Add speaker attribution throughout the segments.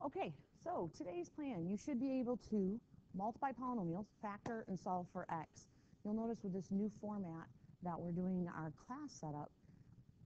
Speaker 1: Okay, so today's plan, you should be able to multiply polynomials, factor, and solve for x. You'll notice with this new format that we're doing our class setup,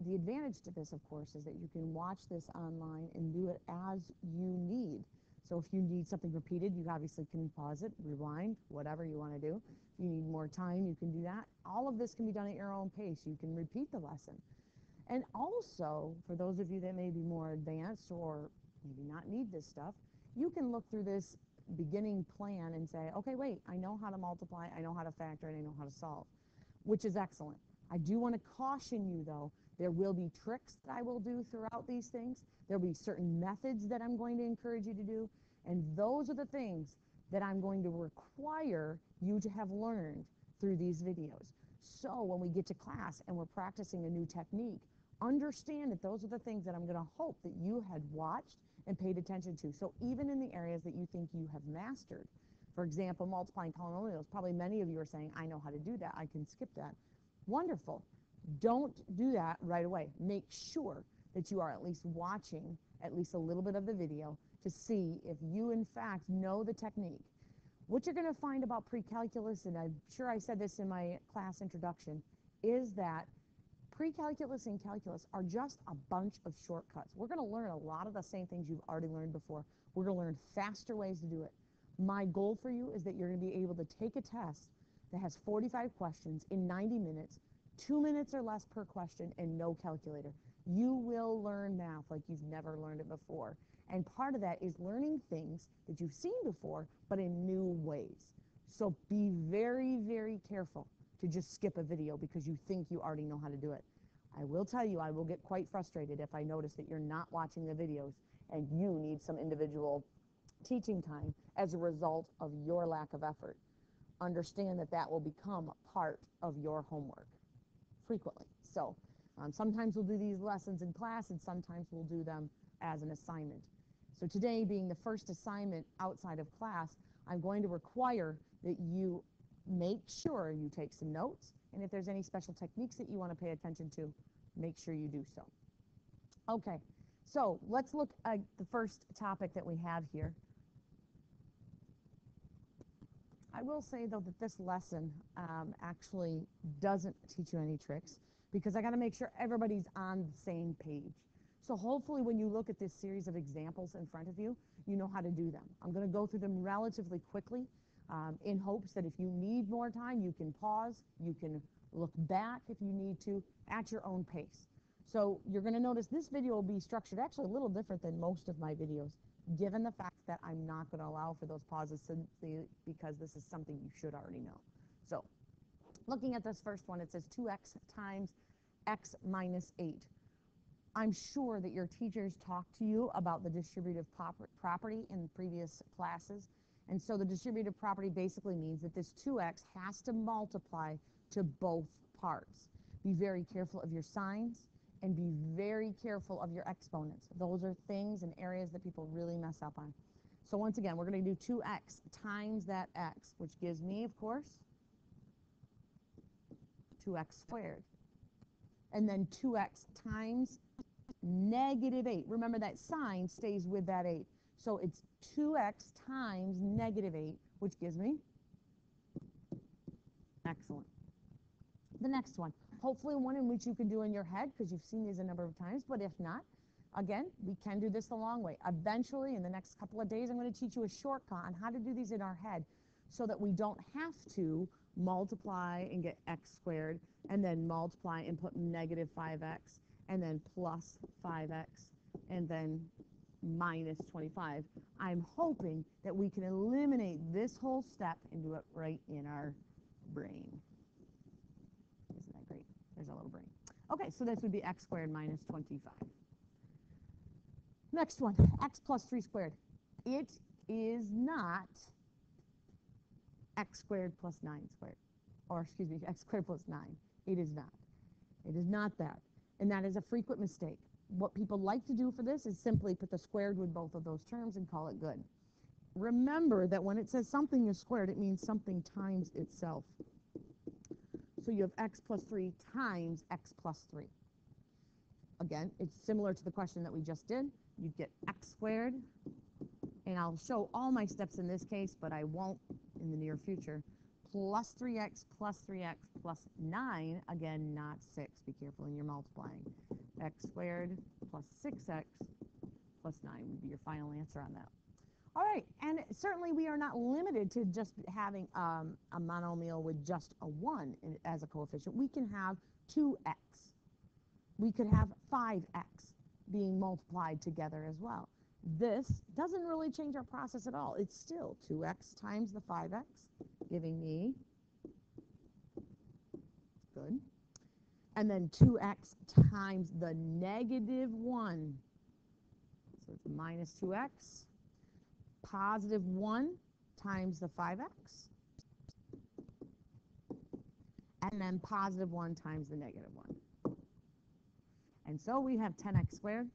Speaker 1: the advantage to this, of course, is that you can watch this online and do it as you need. So if you need something repeated, you obviously can pause it, rewind, whatever you want to do. If you need more time, you can do that. All of this can be done at your own pace. You can repeat the lesson. And also, for those of you that may be more advanced or maybe not need this stuff, you can look through this beginning plan and say, okay, wait, I know how to multiply, I know how to factor, and I know how to solve, which is excellent. I do want to caution you, though, there will be tricks that I will do throughout these things. There will be certain methods that I'm going to encourage you to do, and those are the things that I'm going to require you to have learned through these videos. So when we get to class and we're practicing a new technique, understand that those are the things that I'm going to hope that you had watched and paid attention to. So even in the areas that you think you have mastered, for example, multiplying polynomials, probably many of you are saying, I know how to do that, I can skip that. Wonderful. Don't do that right away. Make sure that you are at least watching at least a little bit of the video to see if you in fact know the technique. What you're going to find about pre-calculus, and I'm sure I said this in my class introduction, is that pre-calculus and calculus are just a bunch of shortcuts. We're going to learn a lot of the same things you've already learned before. We're going to learn faster ways to do it. My goal for you is that you're going to be able to take a test that has 45 questions in 90 minutes, 2 minutes or less per question, and no calculator. You will learn math like you've never learned it before. And part of that is learning things that you've seen before, but in new ways. So be very, very careful to just skip a video because you think you already know how to do it. I will tell you, I will get quite frustrated if I notice that you're not watching the videos and you need some individual teaching time as a result of your lack of effort. Understand that that will become part of your homework frequently. So sometimes we'll do these lessons in class and sometimes we'll do them as an assignment. So today, being the first assignment outside of class, I'm going to require that you make sure you take some notes, and if there's any special techniques that you want to pay attention to, make sure you do so. Okay, so let's look at the first topic that we have here. I will say, though, that this lesson actually doesn't teach you any tricks because I got to make sure everybody's on the same page. So hopefully when you look at this series of examples in front of you, you know how to do them. I'm going to go through them relatively quickly in hopes that if you need more time, you can pause, you can look back if you need to, at your own pace. So you're going to notice this video will be structured actually a little different than most of my videos, given the fact that I'm not going to allow for those pauses simply because this is something you should already know. So looking at this first one, it says 2x times x minus 8. I'm sure that your teachers talked to you about the distributive property in previous classes. And so the distributive property basically means that this 2x has to multiply to both parts. Be very careful of your signs and be very careful of your exponents. Those are things and areas that people really mess up on. So once again, we're going to do 2x times that x, which gives me, of course, 2x squared. And then 2x times negative 8. Remember that sign stays with that 8. So it's 2x times negative 8, which gives me, excellent. The next one, hopefully one in which you can do in your head because you've seen these a number of times, but if not, again, we can do this the long way. Eventually, in the next couple of days, I'm going to teach you a shortcut on how to do these in our head so that we don't have to multiply and get x squared and then multiply and put negative 5x and then plus 5x and then minus 25. I'm hoping that we can eliminate this whole step and do it right in our brain. Isn't that great? There's our little brain. Okay, so this would be x squared minus 25. Next one, x plus 3 squared. It is not x squared plus 9 squared. Or excuse me, x squared plus 9. It is not. It is not that. And that is a frequent mistake. What people like to do for this is simply put the squared with both of those terms and call it good. Remember that when it says something is squared, it means something times itself. So you have x plus 3 times x plus 3. Again, it's similar to the question that we just did. You'd get x squared and I'll show all my steps in this case, but I won't in the near future, plus 3x plus 3x plus 9, again, not 6. Be careful when you're multiplying. X squared plus 6x plus 9 would be your final answer on that. All right, and certainly we are not limited to just having a monomial with just a 1 as a coefficient. We can have 2x. We could have 5x being multiplied together as well. This doesn't really change our process at all. It's still 2x times the 5x, giving me, good, and then 2x times the negative 1. So it's minus 2x, positive 1 times the 5x, and then positive 1 times the negative 1. And so we have 10x squared.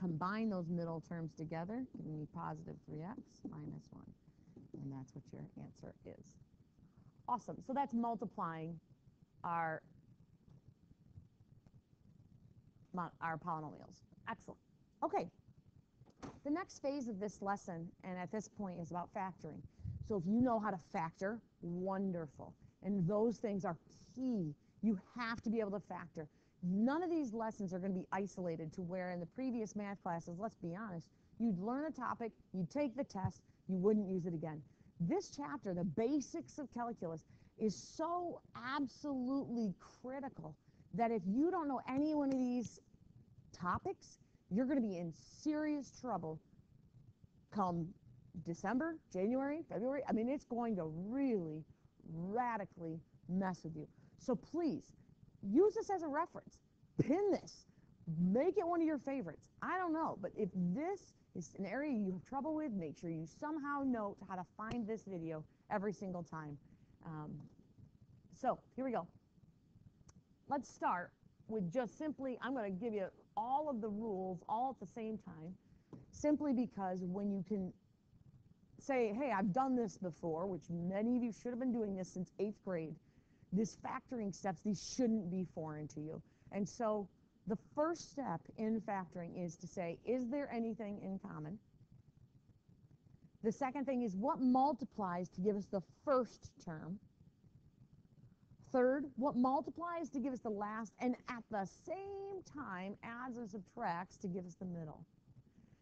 Speaker 1: Combine those middle terms together, giving me positive 3x minus 1. And that's what your answer is. Awesome. So that's multiplying our polynomials. Excellent. Okay. The next phase of this lesson, and at this point, is about factoring. So if you know how to factor, wonderful. And those things are key. You have to be able to factor. None of these lessons are going to be isolated to where in the previous math classes, let's be honest, you'd learn a topic, you'd take the test, you wouldn't use it again. This chapter, the basics of calculus, is so absolutely critical that if you don't know any one of these topics, you're going to be in serious trouble come December, January, February. I mean, it's going to really radically mess with you. So please, use this as a reference. Pin this. Make it one of your favorites. I don't know, but if this is an area you have trouble with, make sure you somehow note how to find this video every single time. So here we go. Let's start with just simply, I'm going to give you all of the rules all at the same time, simply because when you can say, hey, I've done this before, which many of you should have been doing this since 8th grade, this factoring steps, these shouldn't be foreign to you. And so the first step in factoring is to say, is there anything in common? The second thing is, what multiplies to give us the first term? Third, what multiplies to give us the last, and at the same time adds or subtracts to give us the middle?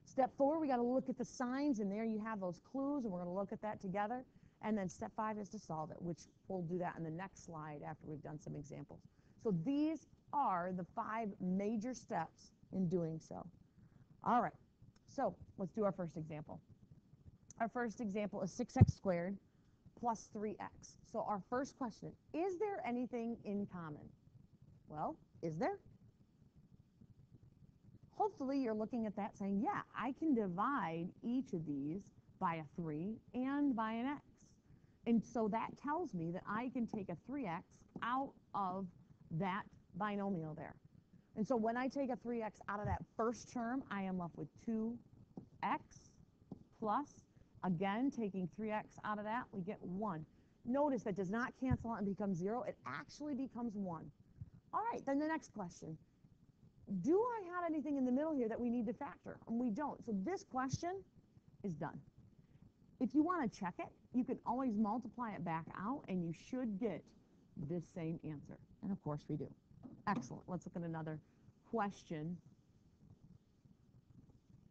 Speaker 1: Step 4, we got to look at the signs, and there you have those clues, and we're going to look at that together. And then step 5 is to solve it, which we'll do that in the next slide after we've done some examples. So these are the 5 major steps in doing so. All right, so let's do our first example. Our first example is 6x squared plus 3x. So our first question, is there anything in common? Well, is there? Hopefully you're looking at that saying, yeah, I can divide each of these by a 3 and by an x. And so that tells me that I can take a 3x out of that binomial there. And so when I take a 3x out of that first term, I am left with 2x plus, again, taking 3x out of that, we get 1. Notice that does not cancel out and become 0. It actually becomes 1. All right, then the next question. Do I have anything in the middle here that we need to factor? And we don't. So this question is done. If you want to check it, you can always multiply it back out, and you should get this same answer. And of course we do. Excellent. Let's look at another question.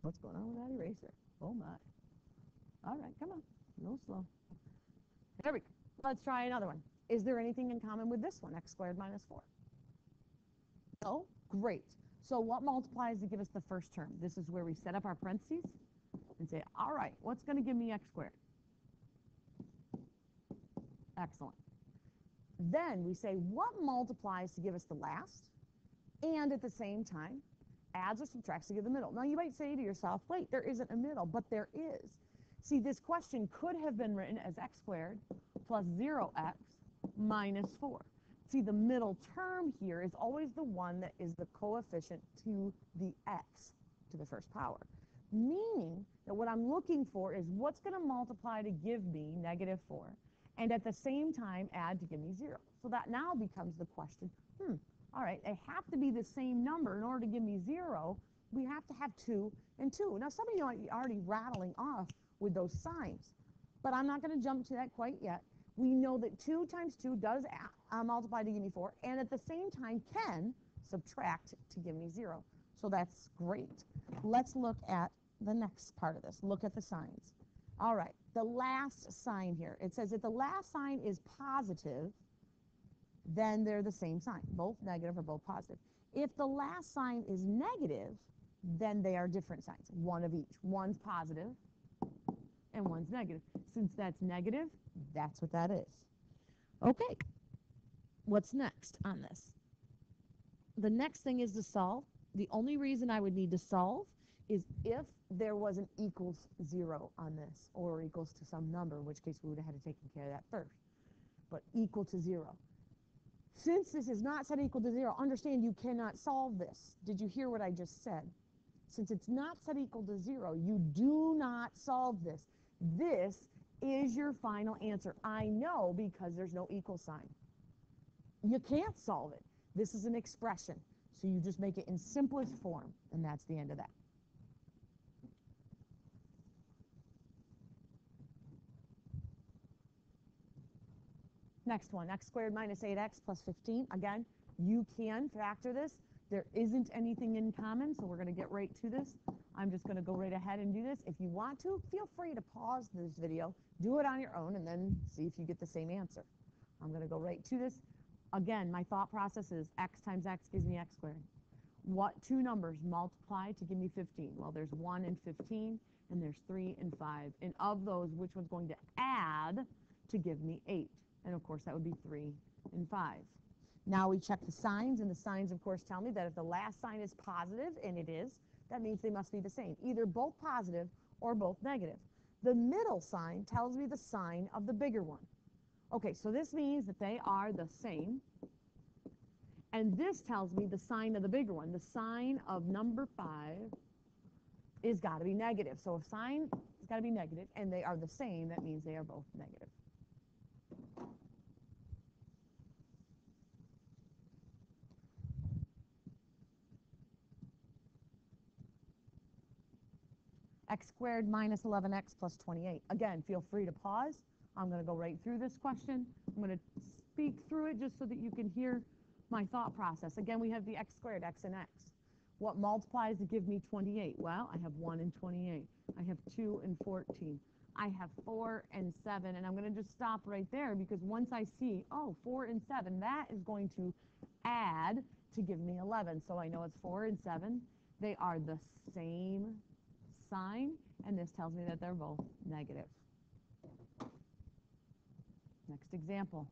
Speaker 1: What's going on with that eraser? Oh my. All right, come on. A little slow. There we go. Let's try another one. Is there anything in common with this one, x squared minus 4? Oh, great. So what multiplies to give us the first term? This is where we set up our parentheses and say, all right, what's going to give me x squared? Excellent. Then we say, what multiplies to give us the last? And at the same time, adds or subtracts to give the middle. Now you might say to yourself, wait, there isn't a middle, but there is. See, this question could have been written as x squared plus 0x minus 4. See, the middle term here is always the one that is the coefficient to the x to the first power. Meaning that what I'm looking for is what's going to multiply to give me negative 4, and at the same time add to give me 0. So that now becomes the question, all right, they have to be the same number in order to give me 0, we have to have 2 and 2. Now, some of you are already rattling off with those signs, but I'm not going to jump to that quite yet. We know that 2 times 2 does multiply to give me 4, and at the same time can subtract to give me 0. So that's great. Let's look at the next part of this. Look at the signs. All right, the last sign here. It says if the last sign is positive, then they're the same sign, both negative or both positive. If the last sign is negative, then they are different signs, one of each. One's positive and one's negative. Since that's negative, that's what that is. Okay, what's next on this? The next thing is to solve. The only reason I would need to solve is if there was an equals 0 on this, or equals to some number, in which case we would have had to take care of that first. But equal to 0. Since this is not set equal to 0, understand you cannot solve this. Did you hear what I just said? Since it's not set equal to 0, you do not solve this. This is your final answer. I know because there's no equal sign. You can't solve it. This is an expression. So you just make it in simplest form, and that's the end of that. Next one, x squared minus 8x plus 15. Again, you can factor this. There isn't anything in common, so we're going to get right to this. I'm just going to go right ahead and do this. If you want to, feel free to pause this video, do it on your own, and then see if you get the same answer. I'm going to go right to this. Again, my thought process is x times x gives me x squared. What two numbers multiply to give me 15? Well, there's 1 and 15, and there's 3 and 5. And of those, which one's going to add to give me 8? And of course, that would be 3 and 5. Now we check the signs, and the signs, of course, tell me that if the last sign is positive, and it is, that means they must be the same, either both positive or both negative. The middle sign tells me the sign of the bigger one. Okay, so this means that they are the same. And this tells me the sign of the bigger one. The sign of number 5 is got to be negative. So if sign has got to be negative, and they are the same, that means they are both negative. X squared minus 11x plus 28. Again, feel free to pause. I'm going to go right through this question. I'm going to speak through it just so that you can hear my thought process. Again, we have the x squared, x and x. What multiplies to give me 28? Well, I have 1 and 28. I have 2 and 14. I have 4 and 7. And I'm going to just stop right there because once I see, oh, 4 and 7, that is going to add to give me 11. So I know it's 4 and 7. They are the same sign, and this tells me that they're both negative. Next example,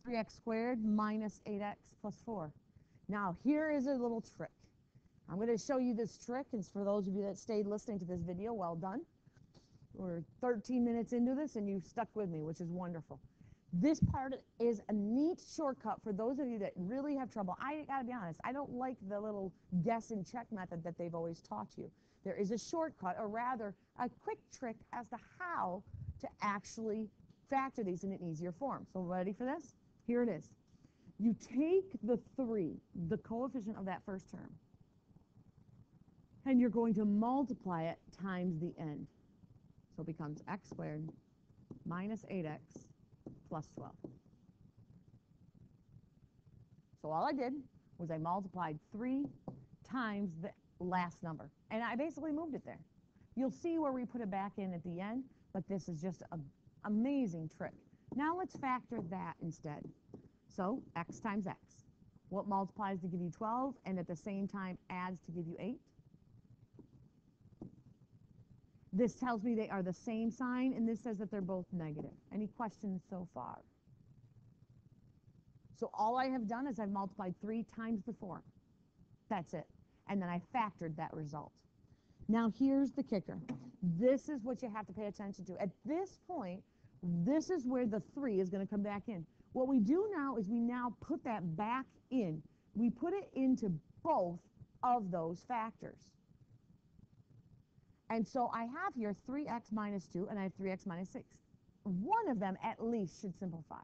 Speaker 1: 3x squared minus 8x plus 4. Now, here is a little trick. I'm going to show you this trick, and for those of you that stayed listening to this video, well done. We're 13 minutes into this, and you stuck with me, which is wonderful. This part is a neat shortcut for those of you that really have trouble. I got to be honest, I don't like the little guess and check method that they've always taught you. There is a shortcut, or rather a quick trick as to how to actually factor these in an easier form. So ready for this? Here it is. You take the 3, the coefficient of that first term, and you're going to multiply it times the end. So it becomes x squared minus 8x plus 12. So all I did was I multiplied 3 times the last number, and I basically moved it there. You'll see where we put it back in at the end, but this is just an amazing trick. Now let's factor that instead. So x times x. What multiplies to give you 12 and at the same time adds to give you 8? This tells me they are the same sign, and this says that they're both negative. Any questions so far? So all I have done is I've multiplied 3 times the form. That's it. And then I factored that result. Now here's the kicker. This is what you have to pay attention to. At this point, this is where the 3 is going to come back in. What we do now is we now put that back in. We put it into both of those factors. And so I have here 3x minus 2, and I have 3x minus 6. One of them at least should simplify.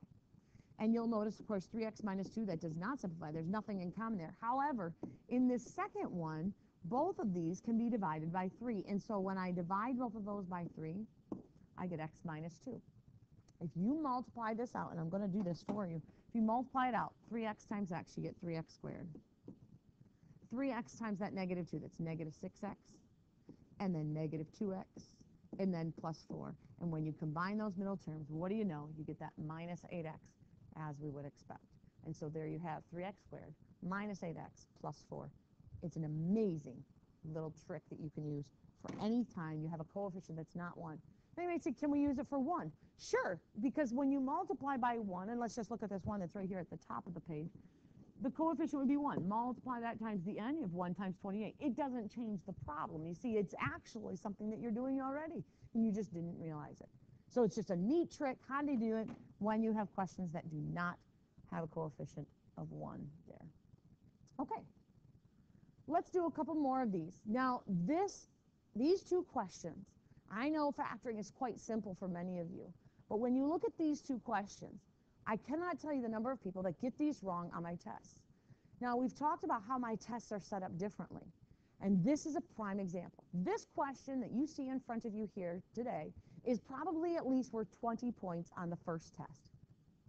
Speaker 1: And you'll notice, of course, 3x minus 2, that does not simplify. There's nothing in common there. However, in this second one, Both of these can be divided by 3. And so when I divide both of those by 3, I get x minus 2. If you multiply this out, and I'm going to do this for you, if you multiply it out, 3x times x, you get 3x squared. 3x times that negative 2, that's negative 6x, and then negative 2x, and then plus 4. And when you combine those middle terms, what do you know? You get that minus 8x, as we would expect. And so there you have 3x squared minus 8x plus 4. It's an amazing little trick that you can use for any time you have a coefficient that's not 1. They may say, can we use it for 1? Sure, because when you multiply by 1, and let's just look at this one that's right here at the top of the page, the coefficient would be 1. Multiply that times the n, you have 1 times 28. It doesn't change the problem. You see, it's actually something that you're doing already, and you just didn't realize it. So it's just a neat trick. How do you do it when you have questions that do not have a coefficient of 1 there? Okay, let's do a couple more of these. Now, these two questions, I know factoring is quite simple for many of you, but when you look at these two questions, I cannot tell you the number of people that get these wrong on my tests. Now, we've talked about how my tests are set up differently, and this is a prime example. This question that you see in front of you here today is probably at least worth 20 points on the first test.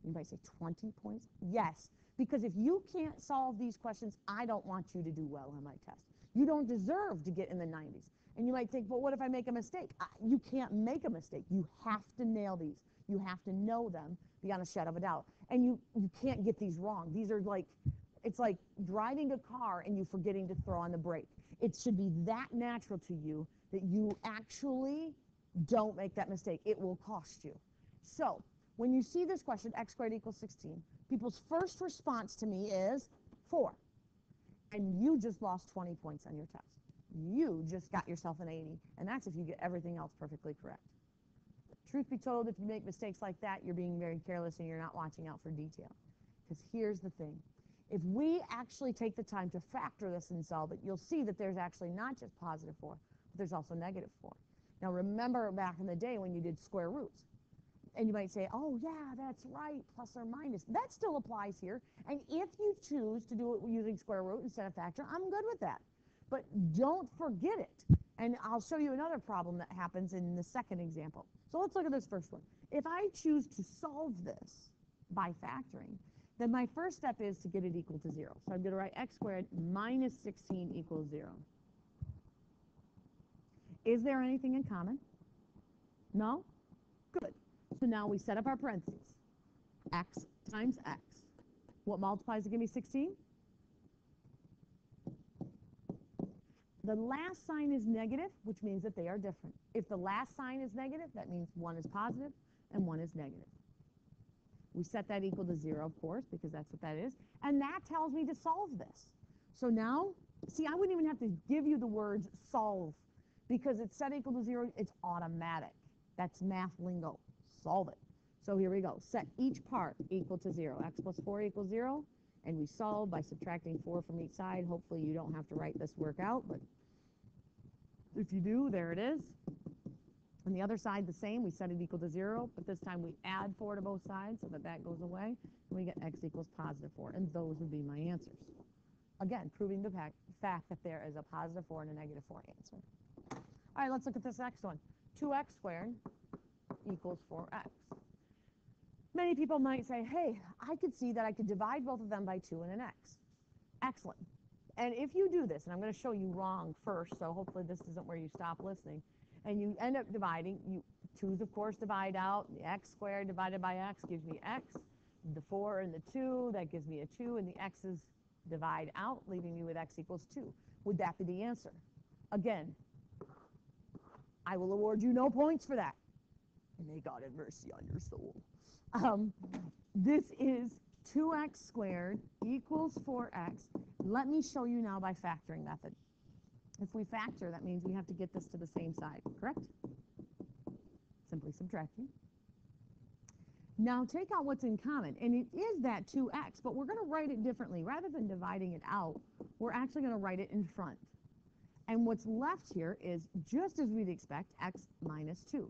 Speaker 1: You might say 20 points? Yes, because if you can't solve these questions, I don't want you to do well on my test. You don't deserve to get in the 90s. And you might think, well, what if I make a mistake? You can't make a mistake. You have to nail these. You have to know them beyond a shadow of a doubt. And you can't get these wrong. These are like, it's like driving a car and you forgetting to throw on the brake. It should be that natural to you that you actually don't make that mistake. It will cost you. So when you see this question, x squared equals 16, people's first response to me is 4. And you just lost 20 points on your test. You just got yourself an 80, and that's if you get everything else perfectly correct. Truth be told, if you make mistakes like that, you're being very careless and you're not watching out for detail. Because here's the thing. If we actually take the time to factor this and solve it, you'll see that there's actually not just positive 4, but there's also negative 4. Now remember back in the day when you did square roots. And you might say, oh yeah, that's right, plus or minus. That still applies here. And if you choose to do it using square root instead of factor, I'm good with that. But don't forget it. And I'll show you another problem that happens in the second example. So let's look at this first one. If I choose to solve this by factoring, then my first step is to get it equal to 0. So I'm going to write x squared minus 16 equals 0. Is there anything in common? No? Good. So now we set up our parentheses. X times x. What multiplies to give me 16? The last sign is negative, which means that they are different. If the last sign is negative, that means one is positive and one is negative. We set that equal to 0, of course, because that's what that is. And that tells me to solve this. So now, see, I wouldn't even have to give you the words solve, because it's set equal to 0. It's automatic. That's math lingo. Solve it. So here we go. Set each part equal to 0. X plus 4 equals 0. And we solve by subtracting 4 from each side. Hopefully you don't have to write this work out, but if you do, there it is. On the other side, the same. We set it equal to 0, but this time we add 4 to both sides so that that goes away. And we get x equals positive 4, and those would be my answers. Again, proving the fact that there is a positive 4 and a negative 4 answer. All right, let's look at this next one. 2x squared equals 4x. Many people might say, hey, I could see that I could divide both of them by 2 and an x. Excellent. And if you do this, and I'm going to show you wrong first, so hopefully this isn't where you stop listening, and you end up dividing, 2's of course divide out, the x squared divided by x gives me x, the 4 and the 2, that gives me a 2, and the x's divide out, leaving me with x equals 2. Would that be the answer? Again, I will award you no points for that. May God have mercy on your soul. This is 2x squared equals 4x. Let me show you now by factoring method. If we factor, that means we have to get this to the same side, correct? Simply subtracting. Now take out what's in common, and it is that 2x, but we're going to write it differently. Rather than dividing it out, we're actually going to write it in front. And what's left here is, just as we'd expect, x minus 2.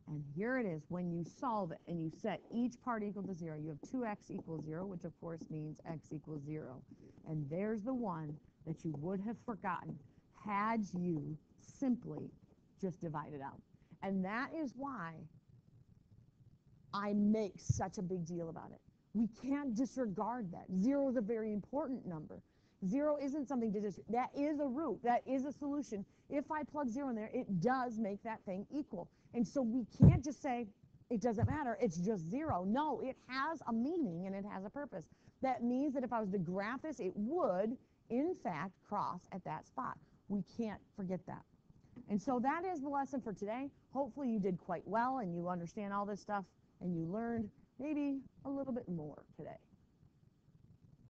Speaker 1: And here it is. When you solve it and you set each part equal to 0, you have 2x equals 0, which of course means x equals 0. And there's the one that you would have forgotten had you simply just divide it out. And that is why I make such a big deal about it. We can't disregard that. 0 is a very important number. 0 isn't something to just, that is a root, that is a solution. If I plug 0 in there, it does make that thing equal. And so we can't just say, it doesn't matter, it's just 0. No, it has a meaning and it has a purpose. That means that if I was to graph this, it would, in fact, cross at that spot. We can't forget that. And so that is the lesson for today. Hopefully you did quite well and you understand all this stuff and you learned maybe a little bit more today.